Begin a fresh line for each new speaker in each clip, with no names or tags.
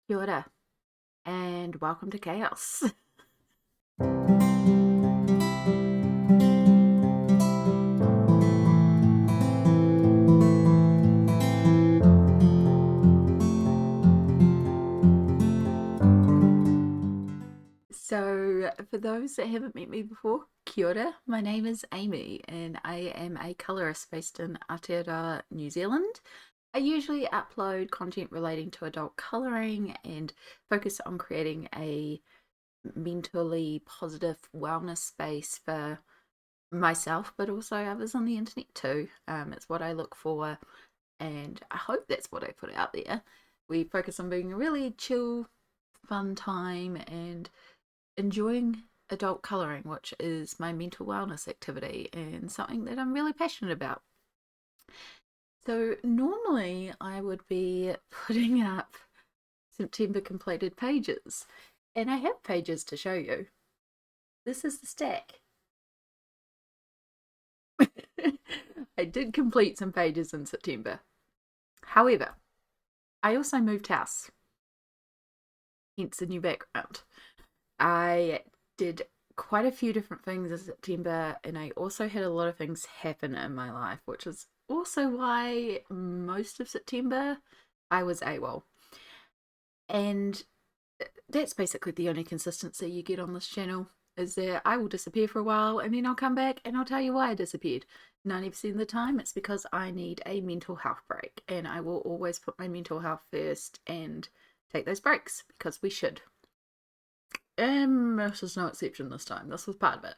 Kia ora, and welcome to Chaos. So, for those that haven't met me before, kia ora, my name is Amy, and I am a colourist based in Aotearoa, New Zealand. I usually upload content relating to adult colouring and focus on creating a mentally positive wellness space for myself, but also others on the internet too. It's what I look for, and I hope that's what I put out there. We focus on being a really chill, fun time and enjoying adult colouring, which is my mental wellness activity and something that I'm really passionate about. So, normally I would be putting up September completed pages, and I have pages to show you. This is the stack. I did complete some pages in September. However, I also moved house, hence the new background. I did quite a few different things in September, and I also had a lot of things happen in my life, which is also why most of September I was AWOL. And that's basically the only consistency you get on this channel, is that I will disappear for a while and then I'll come back and I'll tell you why I disappeared. 90% of the time it's because I need a mental health break, and I will always put my mental health first and take those breaks because we should. This was no exception this time. This was part of it.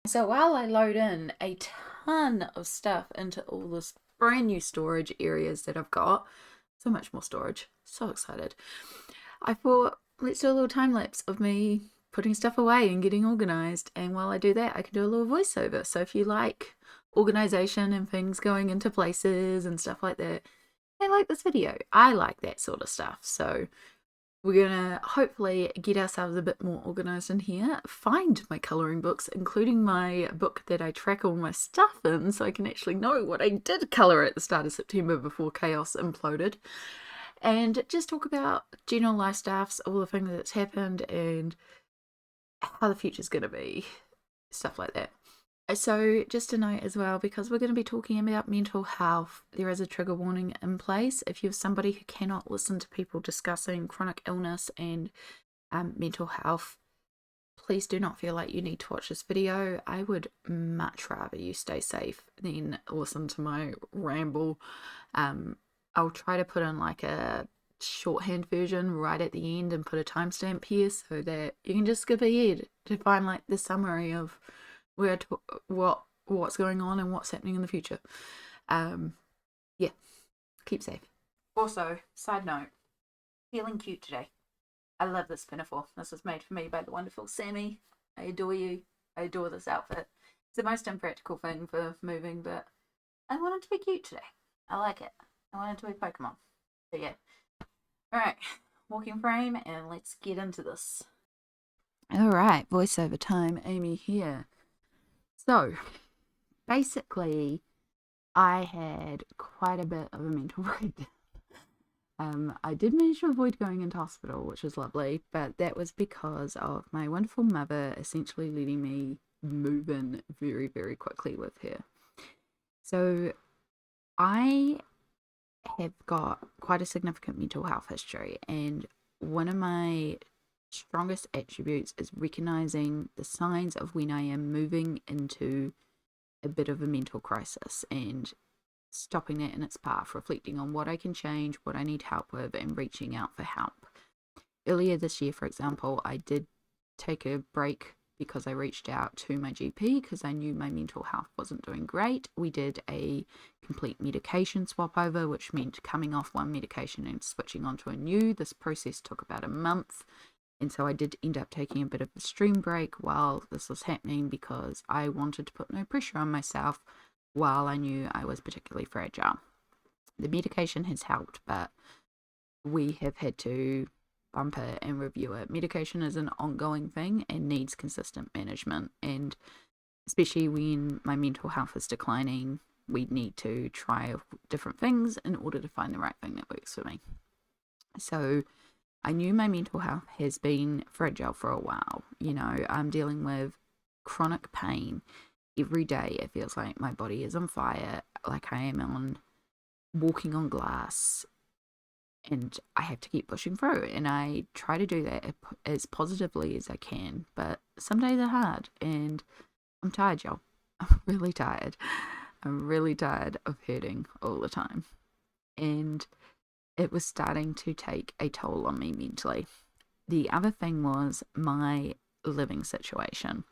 So while I load in a ton of stuff into all this brand new storage areas that I've got, so much more storage, so excited, I thought, let's do a little time lapse of me putting stuff away and getting organized. And while I do that, I can do a little voiceover. So if you like organization and things going into places and stuff like that, I like this video. I like that sort of stuff. So we're gonna hopefully get ourselves a bit more organized in here, find my coloring books, including my book that I track all my stuff in, so I can actually know what I did color at the start of September before chaos imploded, and just talk about general life stuffs, all the things that's happened, and how the future's gonna be, stuff like that. So, just a note as well, because we're going to be talking about mental health, there is a trigger warning in place. If you're somebody who cannot listen to people discussing chronic illness and mental health, please do not feel like you need to watch this video. I would much rather you stay safe than listen to my ramble. I'll try to put in like a shorthand version right at the end and put a timestamp here so that you can just skip ahead to find like the summary of what's going on and what's happening in the future. Yeah, keep safe. Also, side note, feeling cute today. I love this pinafore. This was made for me by the wonderful Sammy. I adore you. I adore this outfit. It's the most impractical thing for moving, but I wanted to be cute today. I like it. I wanted to be Pokemon. So yeah. Alright, walking frame, and let's get into this. Alright, voiceover time, Amy here. So, basically, I had quite a bit of a mental breakdown. I did manage to avoid going into hospital, which was lovely, but that was because of my wonderful mother essentially letting me move in very, very quickly with her. So, I have got quite a significant mental health history, and one of my strongest attributes is recognizing the signs of when I am moving into a bit of a mental crisis and stopping that in its path, reflecting on what I can change, what I need help with, and reaching out for help. Earlier this year, for example, I did take a break because I reached out to my GP because I knew my mental health wasn't doing great. We did a complete medication swap over, which meant coming off one medication and switching onto a new. This process took about a month. And so I did end up taking a bit of a stream break while this was happening because I wanted to put no pressure on myself while I knew I was particularly fragile. The medication has helped, but we have had to bump it and review it. Medication is an ongoing thing and needs consistent management. And especially when my mental health is declining, we need to try different things in order to find the right thing that works for me. So I knew my mental health has been fragile for a while. I'm dealing with chronic pain every day. It feels like my body is on fire, like I am walking on glass, and I have to keep pushing through. And I try to do that as positively as I can, but some days are hard, and I'm tired, y'all. I'm really tired. I'm really tired of hurting all the time. And it was starting to take a toll on me mentally. The other thing was my living situation.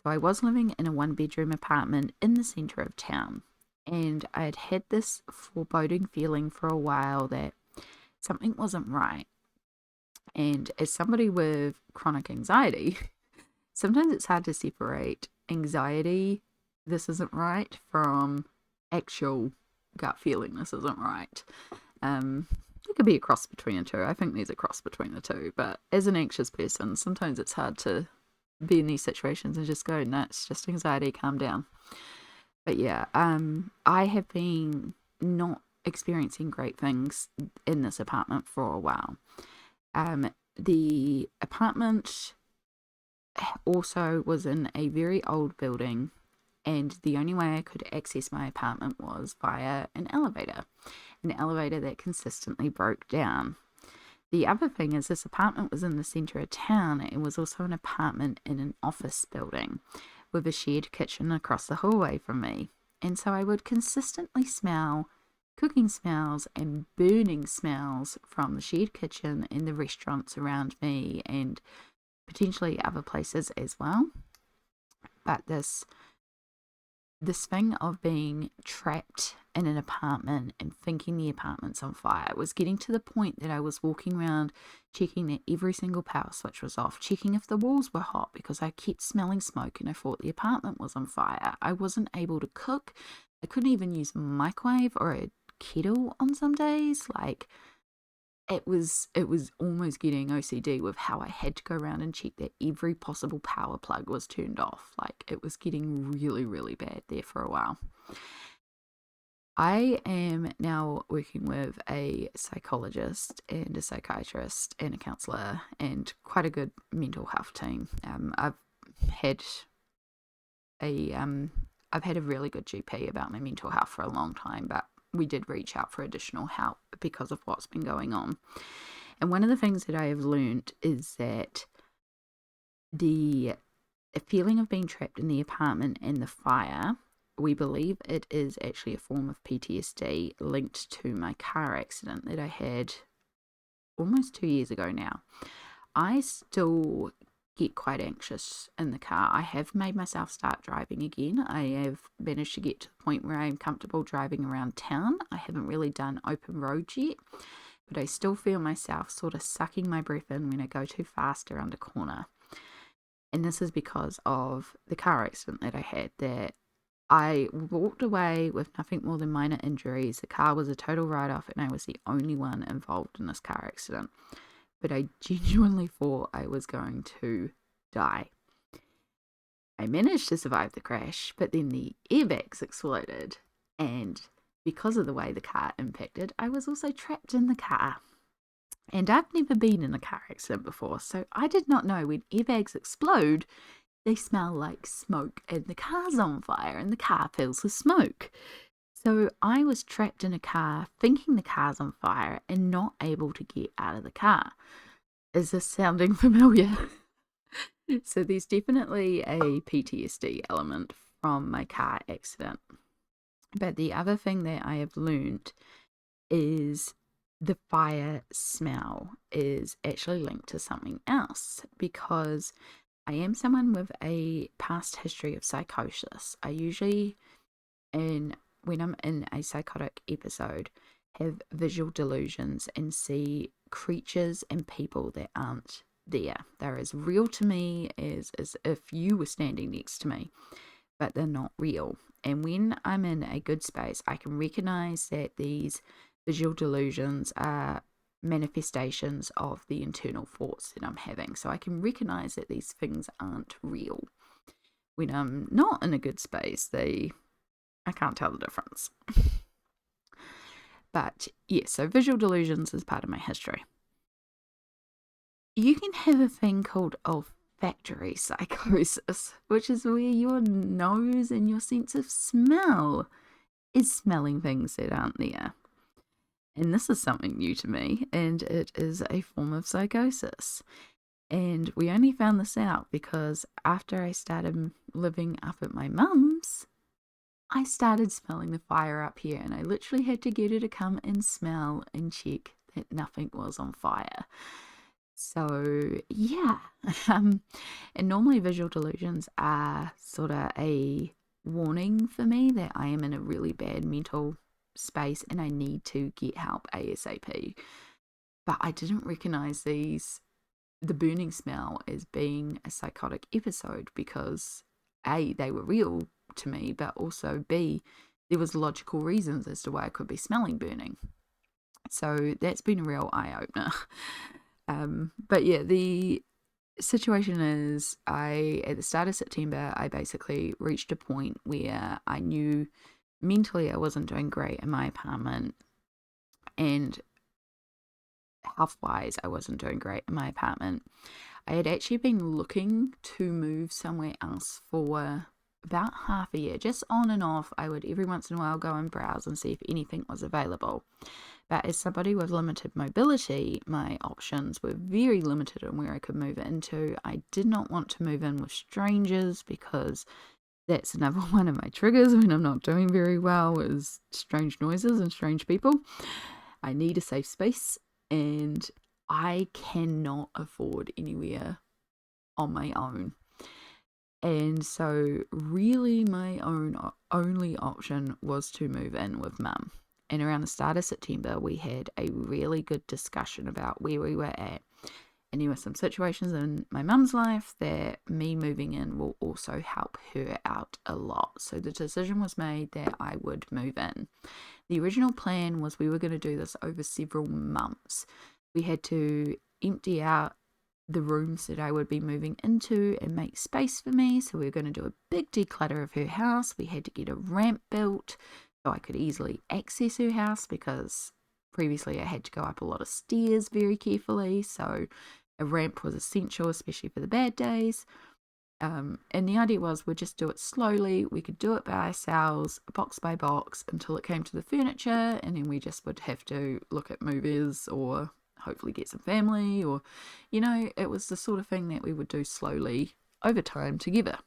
So I was living in a 1-bedroom apartment in the centre of town, and I had had this foreboding feeling for a while that something wasn't right. And as somebody with chronic anxiety, sometimes it's hard to separate anxiety, this isn't right, from actual gut feeling, this isn't right. It could be a cross between the two. I think there's a cross between the two. But as an anxious person, sometimes it's hard to be in these situations and just go, no, it's just anxiety, calm down. But yeah, I have been not experiencing great things in this apartment for a while. The apartment also was in a very old building, and the only way I could access my apartment was via an elevator that consistently broke down. The other thing is, this apartment was in the centre of town. It was also an apartment in an office building with a shared kitchen across the hallway from me. And so I would consistently smell cooking smells and burning smells from the shared kitchen and the restaurants around me, and potentially other places as well. But this thing of being trapped in an apartment and thinking the apartment's on fire was getting to the point that I was walking around checking that every single power switch was off, checking if the walls were hot, because I kept smelling smoke and I thought the apartment was on fire. I wasn't able to cook. I couldn't even use a microwave or a kettle on some days. Like, it was almost getting OCD with how I had to go around and check that every possible power plug was turned off. Like, it was getting really, really bad there for a while. I am now working with a psychologist and a psychiatrist and a counsellor and quite a good mental health team. I've had a really good GP about my mental health for a long time, but we did reach out for additional help because of what's been going on. And one of the things that I have learned is that the feeling of being trapped in the apartment and the fire, we believe it is actually a form of PTSD linked to my car accident that I had almost 2 years ago now. I still get quite anxious in the car. I have made myself start driving again. I have managed to get to the point where I'm comfortable driving around town. I haven't really done open roads yet, but I still feel myself sort of sucking my breath in when I go too fast around a corner. And this is because of the car accident that I had, that I walked away with nothing more than minor injuries. The car was a total write-off and I was the only one involved in this car accident. But I genuinely thought I was going to die. I managed to survive the crash, but then the airbags exploded. And because of the way the car impacted, I was also trapped in the car. And I've never been in a car accident before, so I did not know when airbags explode, they smell like smoke and the car's on fire and the car fills with smoke. So I was trapped in a car thinking the car's on fire and not able to get out of the car. Is this sounding familiar? So there's definitely a PTSD element from my car accident. But the other thing that I have learned is the fire smell is actually linked to something else, because I am someone with a past history of psychosis. I usually, when I'm in a psychotic episode, have visual delusions and see creatures and people that aren't there. They're as real to me as if you were standing next to me, but they're not real. And when I'm in a good space, I can recognize that these visual delusions are manifestations of the internal thoughts that I'm having. So I can recognize that these things aren't real. When I'm not in a good space, I can't tell the difference. But yeah, so visual delusions is part of my history. you can have a thing called olfactory psychosis, which is where your nose and your sense of smell is smelling things that aren't there. And this is something new to me, and it is a form of psychosis. And we only found this out because after I started living up at my mum's, I started smelling the fire up here, and I literally had to get her to come and smell and check that nothing was on fire. So, yeah. And normally visual delusions are sort of a warning for me that I am in a really bad mental space and I need to get help ASAP. But I didn't recognize the burning smell as being a psychotic episode because A, they were real to me, but also B, there was logical reasons as to why I could be smelling burning. So that's been a real eye-opener. But yeah, the situation is at the start of September, I basically reached a point where I knew mentally I wasn't doing great in my apartment, and health-wise I wasn't doing great in my apartment. I had actually been looking to move somewhere else for about half a year, just on and off. I would every once in a while go and browse and see if anything was available. But as somebody with limited mobility, my options were very limited on where I could move into. I did not want to move in with strangers because that's another one of my triggers when I'm not doing very well, is strange noises and strange people. I need a safe space, and I cannot afford anywhere on my own. And so really my only option was to move in with mum. And around the start of September, we had a really good discussion about where we were at. And there were some situations in my mum's life that me moving in will also help her out a lot. So the decision was made that I would move in. The original plan was we were going to do this over several months. We had to empty out the rooms that I would be moving into and make space for me. So we were going to do a big declutter of her house. We had to get a ramp built so I could easily access her house, because previously I had to go up a lot of stairs very carefully. So a ramp was essential, especially for the bad days. And the idea was we'd just do it slowly. We could do it by ourselves, box by box, until it came to the furniture, and then we just would have to look at movies or hopefully get some family, or, it was the sort of thing that we would do slowly over time together.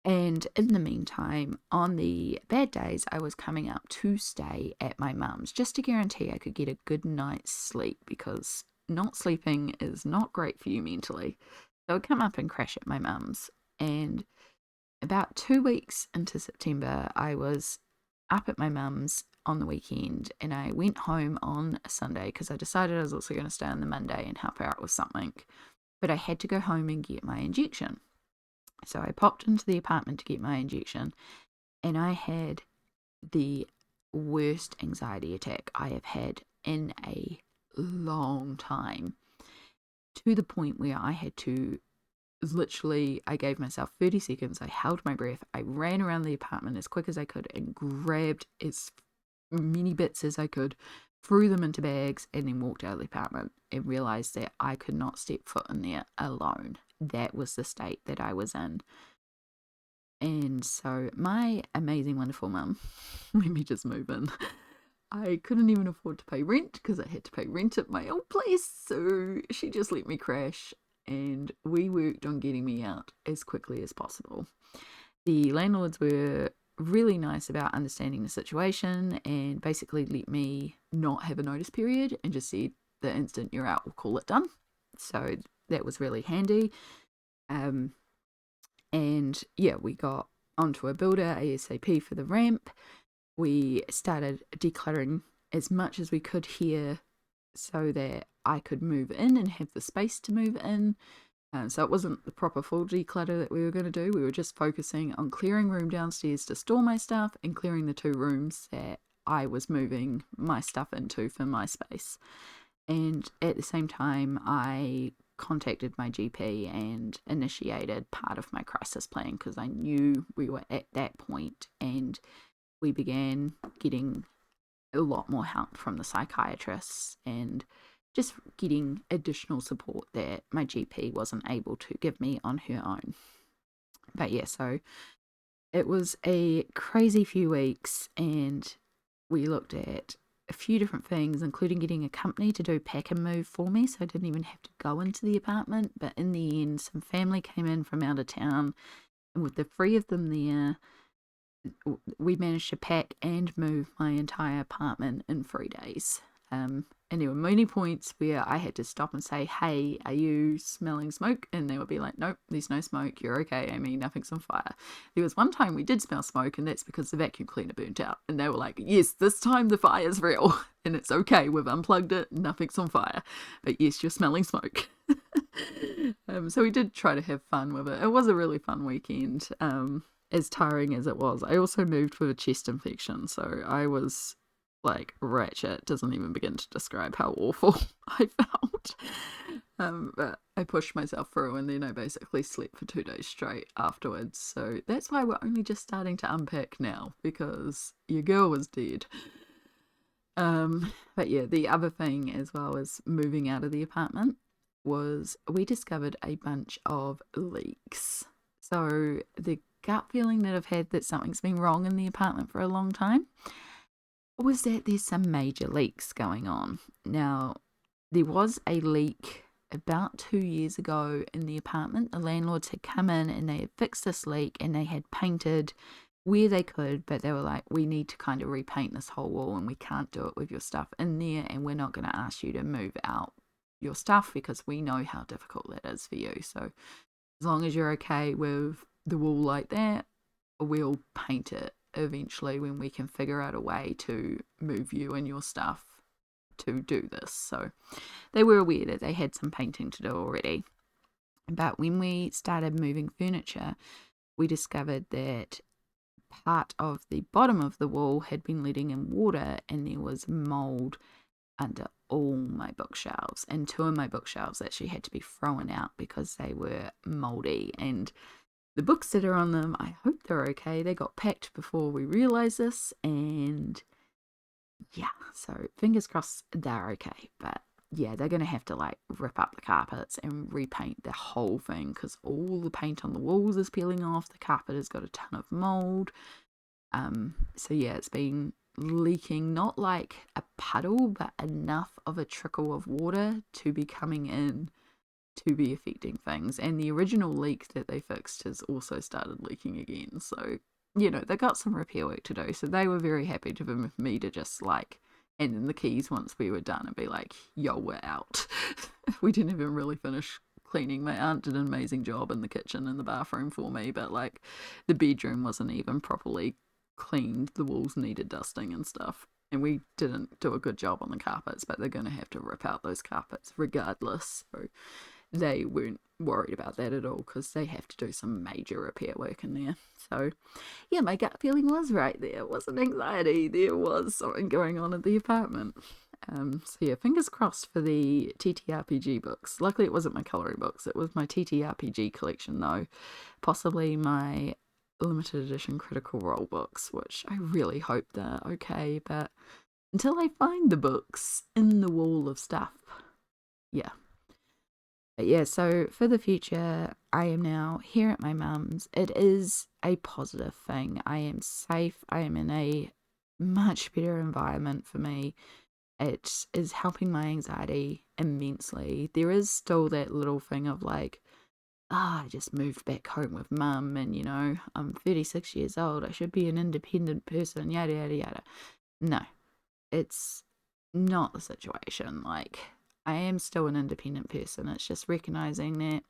And in the meantime, on the bad days, I was coming up to stay at my mum's just to guarantee I could get a good night's sleep, because not sleeping is not great for you mentally. So I'd come up and crash at my mum's. And about 2 weeks into September, I was up at my mum's on the weekend, and I went home on a Sunday because I decided I was also going to stay on the Monday and help her out with something. But I had to go home and get my injection. So I popped into the apartment to get my injection, and I had the worst anxiety attack I have had in a long time, to the point where I had to literally, I gave myself 30 seconds, I held my breath, I ran around the apartment as quick as I could and grabbed as many bits as I could, threw them into bags, and then walked out of the apartment and realised that I could not step foot in there alone. That was the state that I was in. And so my amazing, wonderful mum let me just move in. I couldn't even afford to pay rent because I had to pay rent at my old place, so she just let me crash, and we worked on getting me out as quickly as possible. The landlords were really nice about understanding the situation and basically let me not have a notice period and just said, the instant you're out, we'll call it done. So that was really handy. And yeah, we got onto a builder ASAP for the ramp. We started decluttering as much as we could here so that I could move in and have the space to move in. So it wasn't the proper full declutter that we were going to do. We were just focusing on clearing room downstairs to store my stuff and clearing the 2 rooms that I was moving my stuff into for my space. And at the same time, I contacted my GP and initiated part of my crisis plan because I knew we were at that point, and we began getting a lot more help from the psychiatrists, and just getting additional support that my GP wasn't able to give me on her own. But yeah, so it was a crazy few weeks, and we looked at a few different things, including getting a company to do pack and move for me, so I didn't even have to go into the apartment. But in the end, some family came in from out of town, and with the three of them there, we managed to pack and move my entire apartment in 3 days. And there were many points where I had to stop and say, hey, are you smelling smoke? And they would be like, nope, there's no smoke. You're okay, Amy. Nothing's on fire. There was one time we did smell smoke, and that's because the vacuum cleaner burnt out. And they were like, yes, this time the fire's real. And it's okay. We've unplugged it. Nothing's on fire. But yes, you're smelling smoke. So we did try to have fun with it. It was a really fun weekend. As tiring as it was. I also moved with a chest infection, so I was like ratchet. Doesn't even begin to describe how awful I felt. But I pushed myself through, and then I basically slept for 2 days straight afterwards. So that's why we're only just starting to unpack now, because your girl was dead. But yeah, the other thing as well as moving out of the apartment was we discovered a bunch of leaks. So the gut feeling that I've had that something's been wrong in the apartment for a long time was that there's some major leaks going on. Now, there was a leak about 2 years ago in the apartment. The landlords had come in and they had fixed this leak, and they had painted where they could, but they were like, we need to kind of repaint this whole wall, and we can't do it with your stuff in there, and we're not going to ask you to move out your stuff because we know how difficult that is for you. So as long as you're okay with the wall like that, we'll paint it eventually when we can figure out a way to move you and your stuff to do this. So they were aware that they had some painting to do already. But when we started moving furniture, we discovered that part of the bottom of the wall had been letting in water, and there was mold under all my bookshelves, and 2 of my bookshelves actually had to be thrown out because they were moldy. And the books that are on them, I hope they're okay. They got packed before we realised this, and yeah, so fingers crossed they're okay. But yeah, they're going to have to like rip up the carpets and repaint the whole thing, because all the paint on the walls is peeling off. The carpet has got a ton of mold. So yeah, it's been leaking, not like a puddle, but enough of a trickle of water to be coming in to be affecting things. And the original leak that they fixed has also started leaking again. So, you know, they got some repair work to do. So they were very happy to be with me to just like hand in the keys once we were done and be like, yo, we're out. We didn't even really finish cleaning. My aunt did an amazing job in the kitchen and the bathroom for me, but like the bedroom wasn't even properly cleaned. The walls needed dusting and stuff. And we didn't do a good job on the carpets, but they're going to have to rip out those carpets regardless. So they weren't worried about that at all, because they have to do some major repair work in there. So yeah, my gut feeling was right. There wasn't anxiety, there was something going on at the apartment. So yeah, fingers crossed for the TTRPG books. Luckily it wasn't my colouring books, it was my TTRPG collection though. Possibly my limited edition Critical Role books, which I really hope they're okay, but until I find the books in the wall of stuff, yeah. But yeah, so for the future, I am now here at my mum's. It is a positive thing. I am safe. I am in a much better environment for me. It is helping my anxiety immensely. There is still that little thing of like, I just moved back home with mum, and you know, I'm 36 years old. I should be an independent person, yada, yada, yada. No, it's not the situation. Like, I am still an independent person. It's just recognizing that,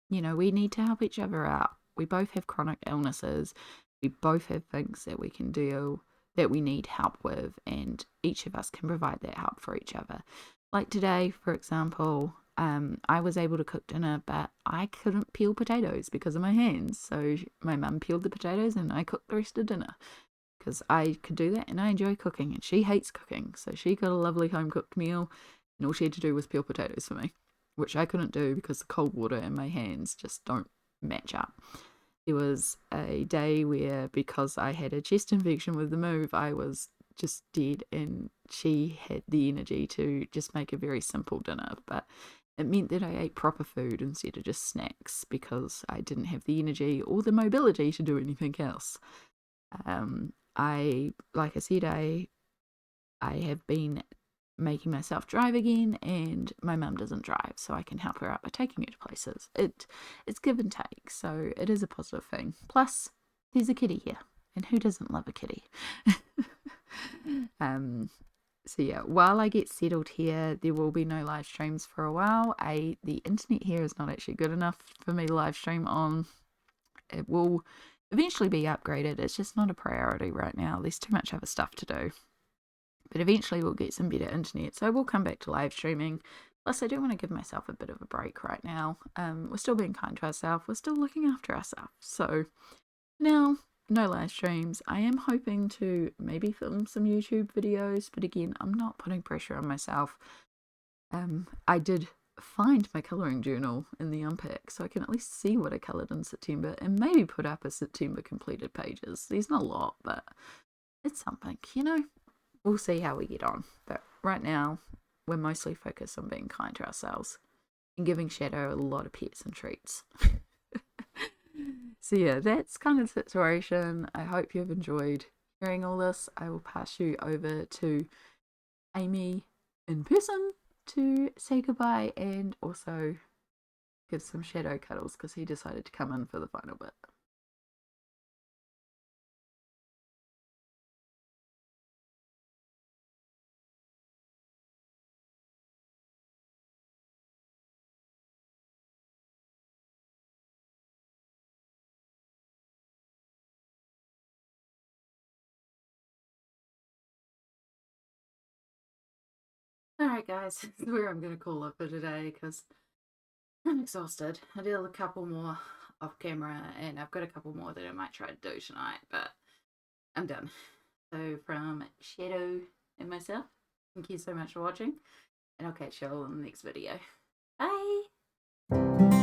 you know, we need to help each other out. We both have chronic illnesses. We both have things that we can do that we need help with, and each of us can provide that help for each other. Like today, for example, I was able to cook dinner, but I couldn't peel potatoes because of my hands. So my mum peeled the potatoes and I cooked the rest of dinner, because I could do that and I enjoy cooking, and she hates cooking. So she got a lovely home cooked meal, and all she had to do was peel potatoes for me, which I couldn't do because the cold water and my hands just don't match up. There was a day where, because I had a chest infection with the move, I was just dead, and she had the energy to just make a very simple dinner, but it meant that I ate proper food instead of just snacks because I didn't have the energy or the mobility to do anything else. Like I said, I have been making myself drive again, and my mum doesn't drive, so I can help her out by taking her to places. It's give and take, so it is a positive thing. Plus, there's a kitty here, and who doesn't love a kitty? So yeah, while I get settled here, there will be no live streams for a while. The internet here is not actually good enough for me to live stream on. It will eventually be upgraded. It's just not a priority right now. There's too much other stuff to do. But eventually we'll get some better internet, so we'll come back to live streaming. Plus, I do want to give myself a bit of a break right now. We're still being kind to ourselves. We're still looking after ourselves. So now, no live streams. I am hoping to maybe film some YouTube videos, but again, I'm not putting pressure on myself. I did find my colouring journal in the unpack, so I can at least see what I coloured in September and maybe put up a September completed pages. There's not a lot, but it's something, you know. We'll see how we get on. But right now, we're mostly focused on being kind to ourselves and giving Shadow a lot of pets and treats. So yeah, that's kind of the situation. I hope you've enjoyed hearing all this. I will pass you over to Amy in person to say goodbye and also give some Shadow cuddles because he decided to come in for the final bit. Alright guys, this is where I'm going to call it for today because I'm exhausted. I did a couple more off camera and I've got a couple more that I might try to do tonight, but I'm done. So from Shadow and myself, thank you so much for watching, and I'll catch you all in the next video. Bye!